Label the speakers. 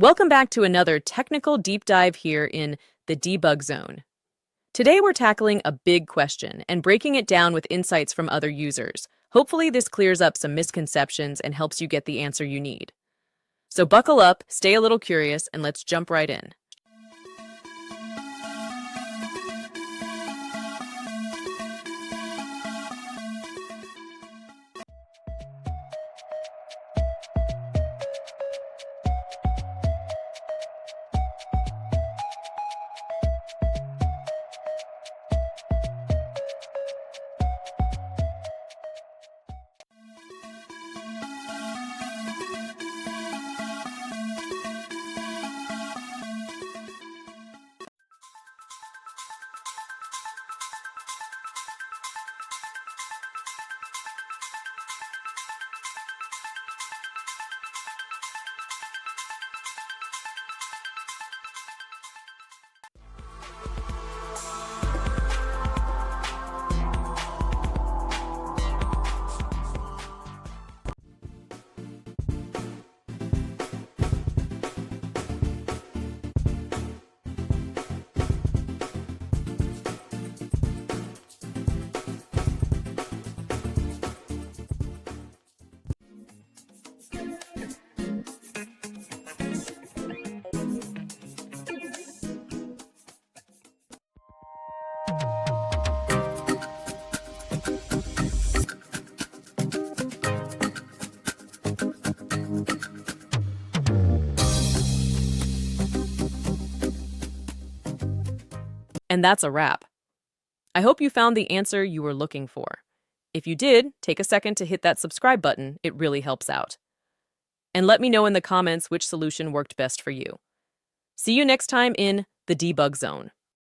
Speaker 1: Welcome back to another technical deep dive here in the debug zone. Today we're tackling a big question and breaking it down with insights from other users. Hopefully this clears up some misconceptions and helps you get the answer you need. So buckle up, stay a little curious, and let's jump right in. And that's a wrap. I hope you found the answer you were looking for. If you did, take a second to hit that subscribe button. It really helps out. And let me know in the comments which solution worked best for you. See you next time in the debug zone.